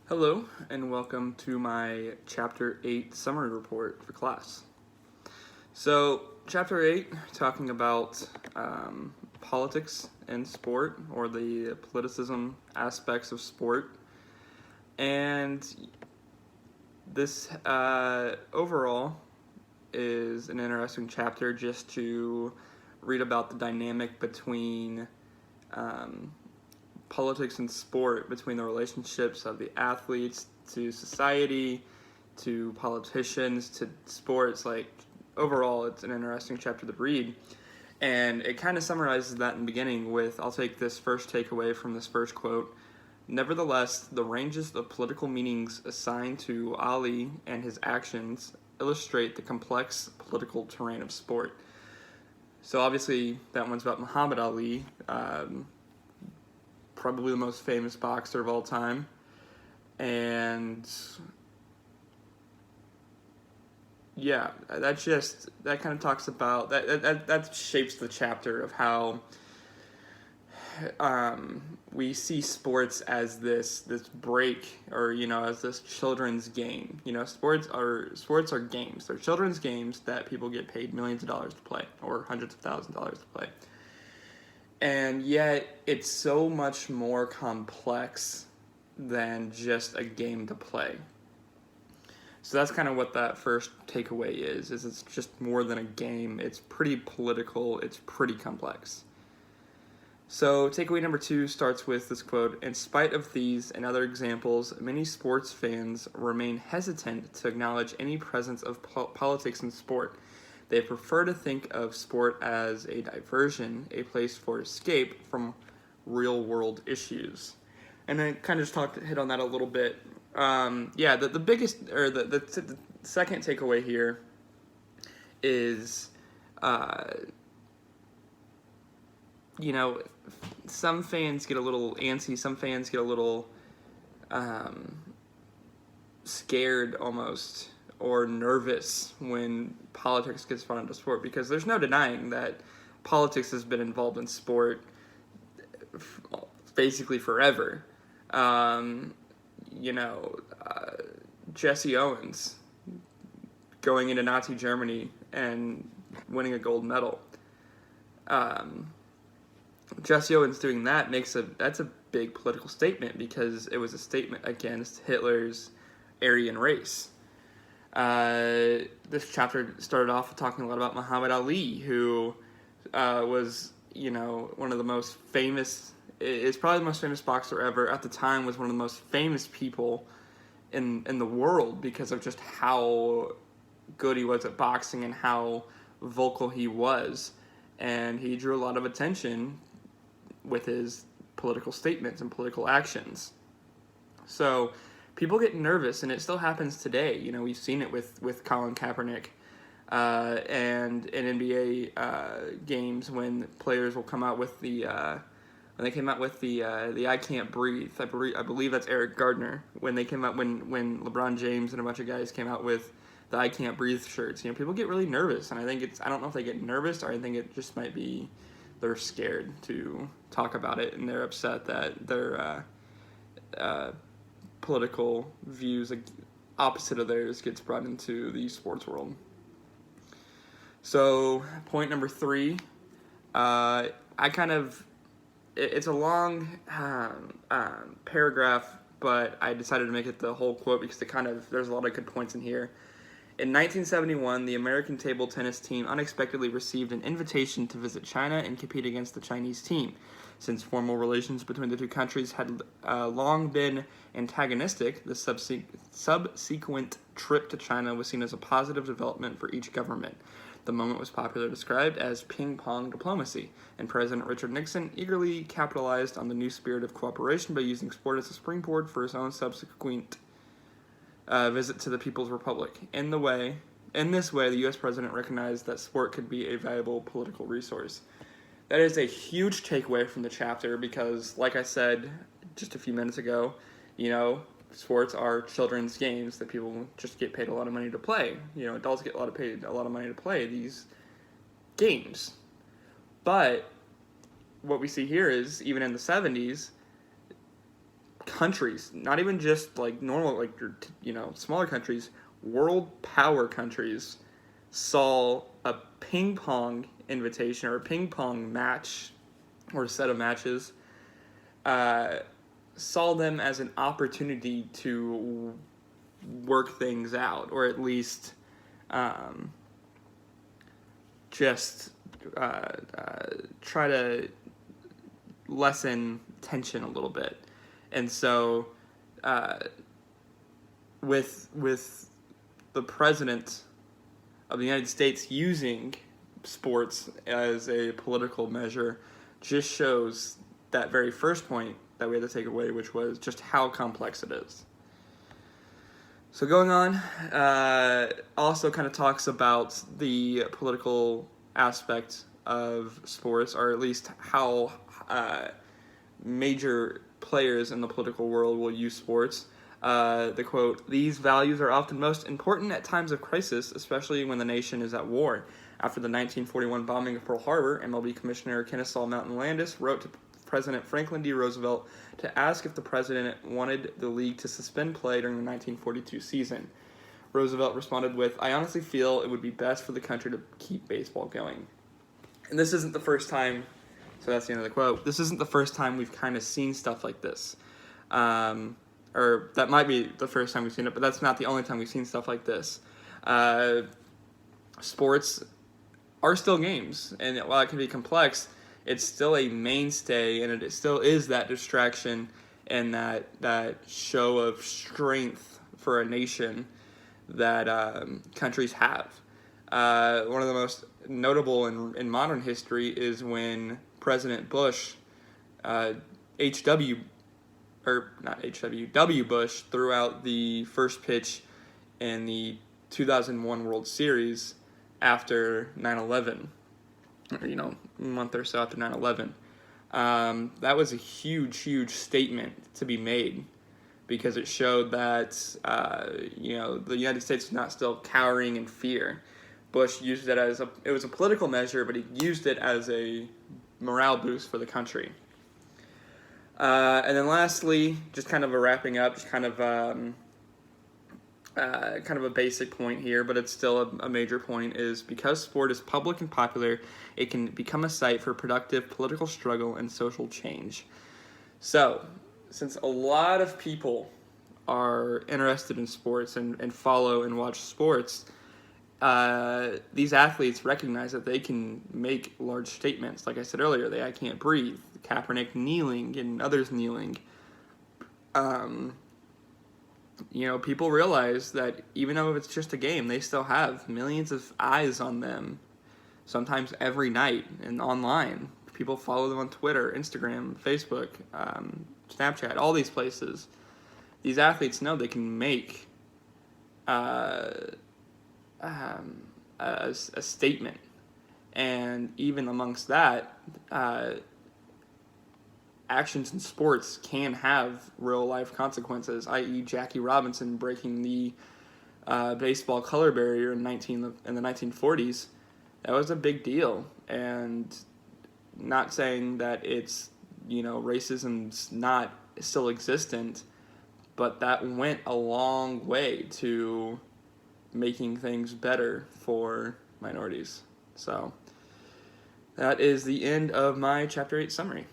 Hello, and welcome to my Chapter 8 summary report for class. So, Chapter 8, talking about politics and sport, or the politicism aspects of sport. And this overall is an interesting chapter just to read about the dynamic between politics and sport, between the relationships of the athletes to society, to politicians, to sports. Like, overall, it's an interesting chapter to read. And it kind of summarizes that in the beginning with, I'll take this first takeaway from this first quote. Nevertheless, the ranges of political meanings assigned to Ali and his actions illustrate the complex political terrain of sport. So obviously, that one's about Muhammad Ali, probably the most famous boxer of all time. And yeah, that kind of talks about that shapes the chapter of how we see sports as this break, or as this children's game. Sports are games. They're children's games that people get paid millions of dollars to play, or hundreds of thousands of dollars to play. And yet, it's so much more complex than just a game to play. So that's kind of what that first takeaway is it's just more than a game. It's pretty political. It's pretty complex. So takeaway number 2 starts with this quote: "In spite of these and other examples, many sports fans remain hesitant to acknowledge any presence of politics in sport. They prefer to think of sport as a diversion, a place for escape from real-world issues." And I kind of just hit on that a little bit. The biggest, or the second takeaway here is, some fans get a little antsy, some fans get a little scared almost, or nervous when politics gets brought into sport, because there's no denying that politics has been involved in sport basically forever. Jesse Owens going into Nazi Germany and winning a gold medal. Jesse Owens doing that that's a big political statement, because it was a statement against Hitler's Aryan race. This chapter started off talking a lot about Muhammad Ali, who was, one of the most famous, is probably the most famous boxer ever. At the time, was one of the most famous people in the world, because of just how good he was at boxing and how vocal he was. And he drew a lot of attention with his political statements and political actions. So people get nervous, and it still happens today. We've seen it with Colin Kaepernick and in NBA games, when players will come out with the when they came out with the "I Can't Breathe." I believe that's Eric Gardner. When they came out, when LeBron James and a bunch of guys came out with the "I Can't Breathe" shirts, people get really nervous, and I don't know if they get nervous, or I think it just might be they're scared to talk about it, and they're upset that their political views opposite of theirs gets brought into the sports world. So point number 3, it's a long paragraph, but I decided to make it the whole quote because there's a lot of good points in here. In 1971, the American table tennis team unexpectedly received an invitation to visit China and compete against the Chinese team. Since formal relations between the two countries had long been antagonistic, the subsequent trip to China was seen as a positive development for each government. The moment was popularly described as ping-pong diplomacy, and President Richard Nixon eagerly capitalized on the new spirit of cooperation by using sport as a springboard for his own subsequent visit to the People's Republic. In this way, the U.S. president recognized that sport could be a valuable political resource. That is a huge takeaway from the chapter, because, like I said just a few minutes ago, sports are children's games that people just get paid a lot of money to play. Adults get paid a lot of money to play these games. But what we see here is, even in the 70s, countries, not even just like normal, like smaller countries, world power countries, saw a ping pong invitation or a ping pong match or a set of matches, saw them as an opportunity to work things out, or at least just try to lessen tension a little bit. And so with the president of the United States using sports as a political measure just shows that very first point that we had to take away, which was just how complex it is. So going on, also kind of talks about the political aspect of sports, or at least how major players in the political world will use sports. The quote, "These values are often most important at times of crisis, especially when the nation is at war." After the 1941 bombing of Pearl Harbor, MLB Commissioner Kennesaw Mountain Landis wrote to President Franklin D. Roosevelt to ask if the president wanted the league to suspend play during the 1942 season. Roosevelt responded with, "I honestly feel it would be best for the country to keep baseball going." And this isn't the first time, so that's the end of the quote, this isn't the first time we've kind of seen stuff like this. Or that might be the first time we've seen it, but that's not the only time we've seen stuff like this. Sports are still games, and while it can be complex, it's still a mainstay, and it still is that distraction and that show of strength for a nation that countries have. One of the most notable in modern history is when President Bush, W. Bush, threw out the first pitch in the 2001 World Series after 9/11. A month or so after 9/11. That was a huge statement to be made, because it showed that, the United States was not still cowering in fear. Bush used it it was a political measure, but he used it as a morale boost for the country. And then lastly, just kind of a wrapping up, just kind of a basic point here, but it's still a major point, is because sport is public and popular, it can become a site for productive political struggle and social change. So, since a lot of people are interested in sports and follow and watch sports, these athletes recognize that they can make large statements. Like I said earlier, I can't breathe, Kaepernick kneeling and others kneeling. People realize that even though it's just a game, they still have millions of eyes on them, sometimes every night and online. People follow them on Twitter, Instagram, Facebook, Snapchat, all these places. These athletes know they can make a statement. And even amongst that, actions in sports can have real-life consequences, i.e. Jackie Robinson breaking the baseball color barrier in the 1940s. That was a big deal, and not saying that it's, racism's not still existent, but that went a long way to making things better for minorities. So that is the end of my Chapter 8 summary.